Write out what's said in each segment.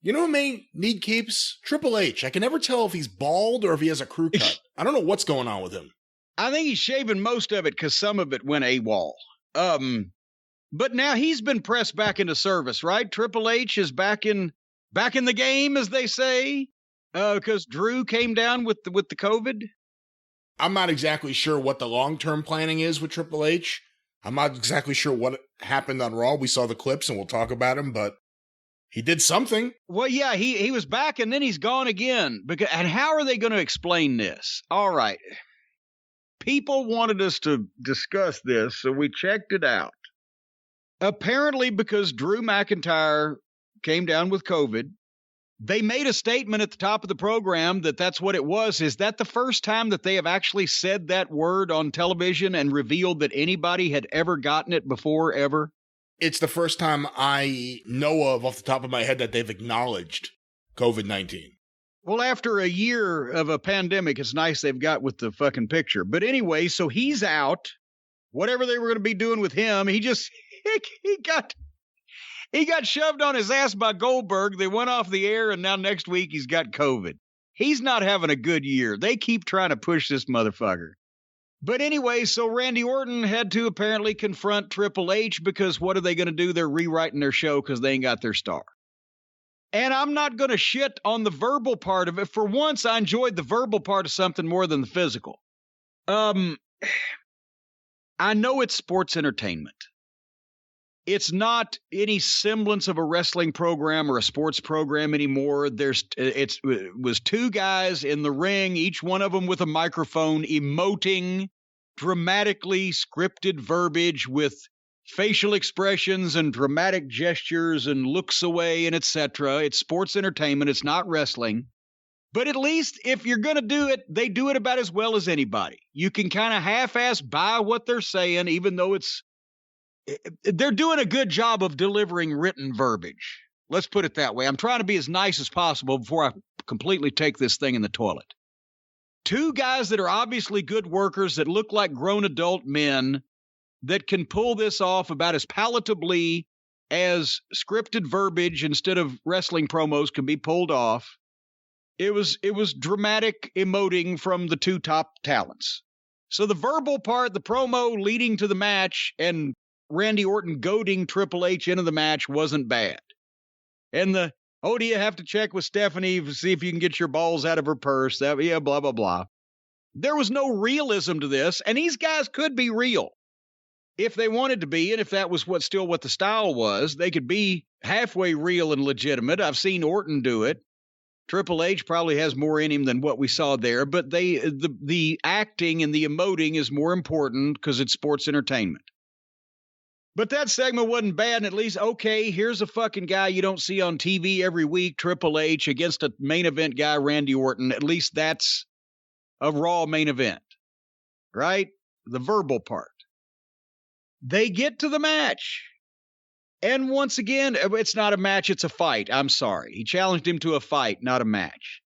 You know who may need keeps? Triple H. I can never tell if he's bald or if he has a crew cut. I don't know what's going on with him. I think he's shaving most of it because some of it went AWOL. But now he's been pressed back into service, right? Triple H is back in the game, as they say, because Drew came down with the COVID. I'm not exactly sure what the long-term planning is with Triple H. I'm not exactly sure what happened on Raw. We saw the clips and we'll talk about him, but he did something. Well, yeah, he was back and then he's gone again. And how are they going to explain this? All right. People wanted us to discuss this, so we checked it out. Apparently, because Drew McIntyre came down with COVID, they made a statement at the top of the program that that's what it was. Is that the first time that they have actually said that word on television and revealed that anybody had ever gotten it before, ever? It's the first time I know of off the top of my head that they've acknowledged COVID-19. Well, after a year of a pandemic, it's nice they've got with the fucking picture. But anyway, so he's out. Whatever they were going to be doing with him, he got shoved on his ass by Goldberg. They went off the air, and now next week he's got COVID. He's not having a good year. They keep trying to push this motherfucker. But anyway, so Randy Orton had to apparently confront Triple H because what are they going to do? They're rewriting their show because they ain't got their star. And I'm not going to shit on the verbal part of it. For once, I enjoyed the verbal part of something more than the physical. I know it's sports entertainment. It's not any semblance of a wrestling program or a sports program anymore. It was two guys in the ring, each one of them with a microphone, emoting dramatically scripted verbiage with facial expressions and dramatic gestures and looks away and etc. It's sports entertainment. It's not wrestling. But at least if you're going to do it, they do it about as well as anybody. You can kind of half-ass buy what they're saying, even though they're doing a good job of delivering written verbiage. Let's put it that way. I'm trying to be as nice as possible before I completely take this thing in the toilet. Two guys that are obviously good workers that look like grown adult men that can pull this off about as palatably as scripted verbiage instead of wrestling promos can be pulled off. It was dramatic emoting from the two top talents. So the verbal part, the promo leading to the match, and Randy Orton goading Triple H into the match wasn't bad. And do you have to check with Stephanie to see if you can get your balls out of her purse? Blah, blah, blah. There was no realism to this, and these guys could be real if they wanted to be, and if that was what the style was. They could be halfway real and legitimate. I've seen Orton do it. Triple H probably has more in him than what we saw there, but the acting and the emoting is more important because it's sports entertainment. But that segment wasn't bad, and at least, okay, here's a fucking guy you don't see on TV every week, Triple H, against a main event guy, Randy Orton. At least that's a Raw main event, right? The verbal part. They get to the match. And once again, it's not a match, it's a fight. I'm sorry. He challenged him to a fight, not a match.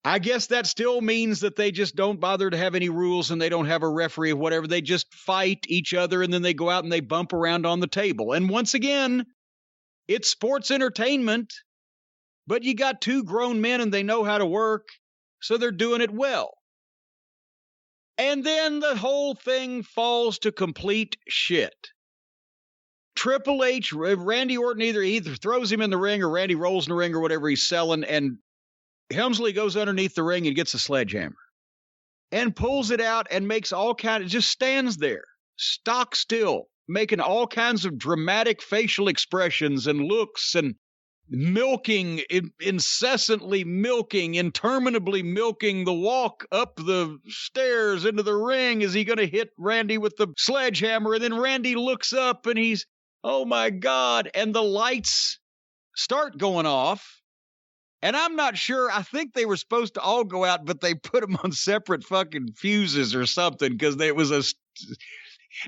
I guess that still means that they just don't bother to have any rules and they don't have a referee or whatever. They just fight each other and then they go out and they bump around on the table. And once again, it's sports entertainment, but you got two grown men and they know how to work, so they're doing it well. And then the whole thing falls to complete shit. Triple H, Randy Orton either throws him in the ring or Randy rolls in the ring or whatever he's selling, and Helmsley goes underneath the ring and gets a sledgehammer and pulls it out and makes just stands there, stock still, making all kinds of dramatic facial expressions and looks and milking, incessantly milking, interminably milking the walk up the stairs into the ring. Is he going to hit Randy with the sledgehammer? And then Randy looks up and he's, oh my God. And the lights start going off. And I'm not sure. I think they were supposed to all go out, but they put them on separate fucking fuses or something because it was a.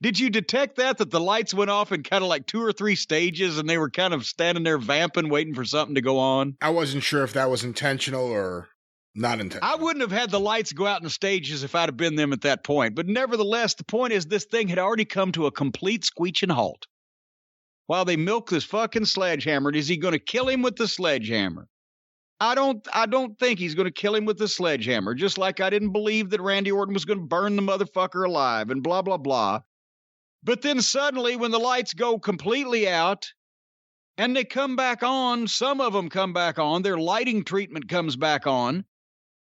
Did you detect that the lights went off in kind of like 2 or 3 stages and they were kind of standing there vamping, waiting for something to go on? I wasn't sure if that was intentional or not intentional. I wouldn't have had the lights go out in stages if I'd have been them at that point. But nevertheless, the point is this thing had already come to a complete screeching halt. while they milk this fucking sledgehammer. Is he going to kill him with the sledgehammer? I don't think he's going to kill him with the sledgehammer, just like I didn't believe that Randy Orton was going to burn the motherfucker alive and blah, blah, blah. But then suddenly when the lights go completely out and they come back on, some of them come back on, their lighting treatment comes back on,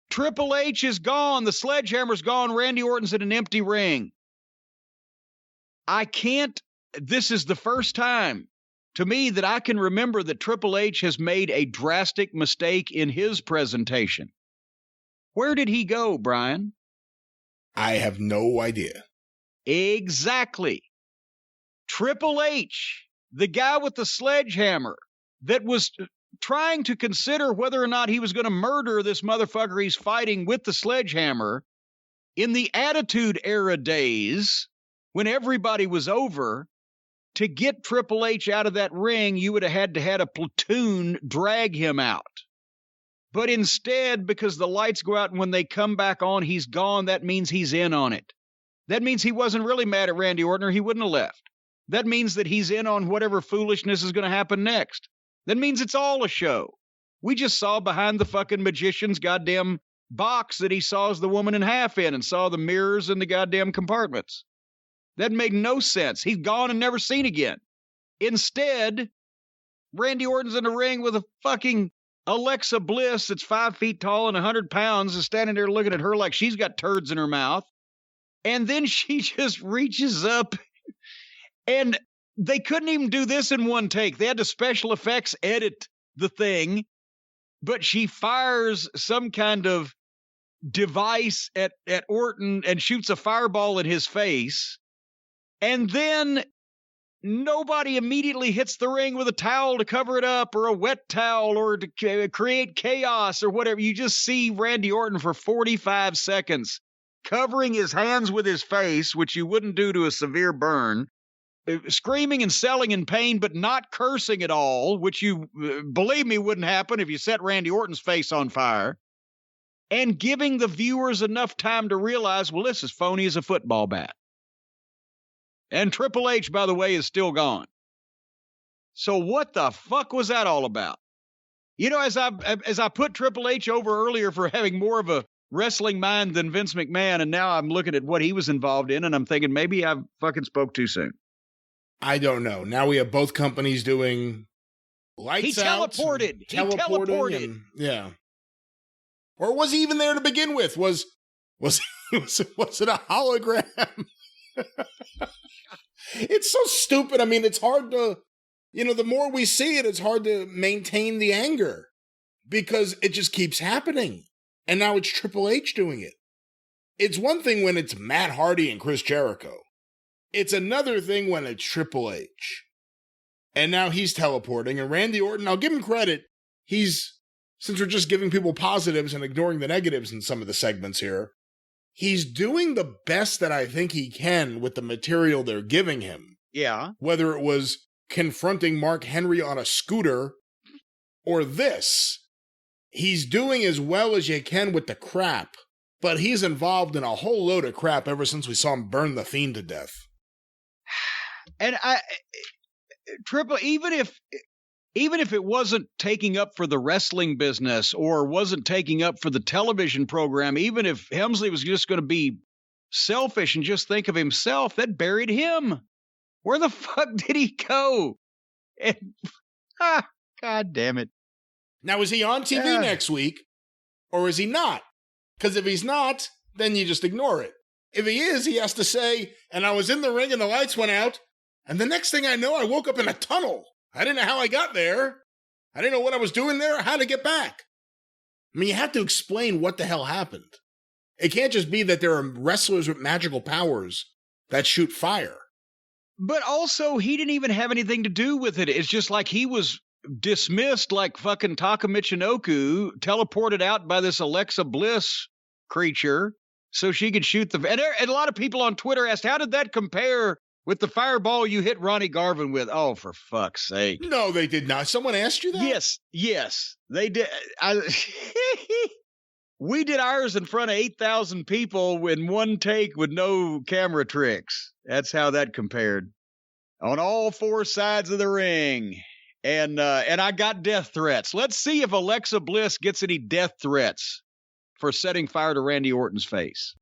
Triple H is gone, the sledgehammer's gone, Randy Orton's in an empty ring. This is the first time to me that I can remember that Triple H has made a drastic mistake in his presentation. Where did he go, Brian? I have no idea. Exactly. Triple H, the guy with the sledgehammer that was trying to consider whether or not he was going to murder this motherfucker he's fighting with the sledgehammer in the Attitude Era days when everybody was over. To get Triple H out of that ring, you would have had to have a platoon drag him out. But instead, because the lights go out and when they come back on, he's gone, that means he's in on it. That means he wasn't really mad at Randy Orton or he wouldn't have left. That means that he's in on whatever foolishness is going to happen next. That means it's all a show. We just saw behind the fucking magician's goddamn box that he saws the woman in half in and saw the mirrors in the goddamn compartments. That made no sense. He's gone and never seen again. Instead, Randy Orton's in the ring with a fucking Alexa Bliss that's 5 feet tall and 100 pounds is standing there looking at her like she's got turds in her mouth. And then she just reaches up and they couldn't even do this in one take. They had to special effects edit the thing, but she fires some kind of device at Orton and shoots a fireball in his face. And then nobody immediately hits the ring with a towel to cover it up or a wet towel or to create chaos or whatever. You just see Randy Orton for 45 seconds covering his hands with his face, which you wouldn't do to a severe burn, screaming and selling in pain, but not cursing at all, which you, believe me, wouldn't happen if you set Randy Orton's face on fire, and giving the viewers enough time to realize, well, this is phony as a football bat. And Triple H, by the way, is still gone. So what the fuck was that all about? You know, as I put Triple H over earlier for having more of a wrestling mind than Vince McMahon, and now I'm looking at what he was involved in, and I'm thinking maybe I fucking spoke too soon. I don't know. Now we have both companies doing lights out. He teleported. And, yeah. Or was he even there to begin with? Was it a hologram? It's so stupid. I mean, it's hard to, the more we see it, it's hard to maintain the anger because it just keeps happening. And now it's Triple H doing it. It's one thing when it's Matt Hardy and Chris Jericho. It's another thing when it's Triple H. And now he's teleporting. And Randy Orton, I'll give him credit. Since we're just giving people positives and ignoring the negatives in some of the segments here, he's doing the best that I think he can with the material they're giving him. Yeah. Whether it was confronting Mark Henry on a scooter or this, he's doing as well as you can with the crap, but he's involved in a whole load of crap ever since we saw him burn the Fiend to death. And even if it wasn't taking up for the wrestling business or wasn't taking up for the television program, even if Helmsley was just going to be selfish and just think of himself, that buried him. Where the fuck did he go? And, God damn it. Now, is he on TV next week or is he not? Because if he's not, then you just ignore it. If he is, he has to say, and I was in the ring and the lights went out, and the next thing I know, I woke up in a tunnel. I didn't know how I got there. I didn't know what I was doing there or how to get back. I mean, you have to explain what the hell happened. It can't just be that there are wrestlers with magical powers that shoot fire. But also, he didn't even have anything to do with it. It's just like he was dismissed like fucking Taka Michinoku, teleported out by this Alexa Bliss creature so she could shoot the... And a lot of people on Twitter asked, how did that compare with the fireball you hit Ronnie Garvin with? Oh, for fuck's sake. No, they did not. Someone asked you that? Yes, they did. We did ours in front of 8,000 people in one take with no camera tricks. That's how that compared. on all four sides of the ring. And I got death threats. Let's see if Alexa Bliss gets any death threats for setting fire to Randy Orton's face.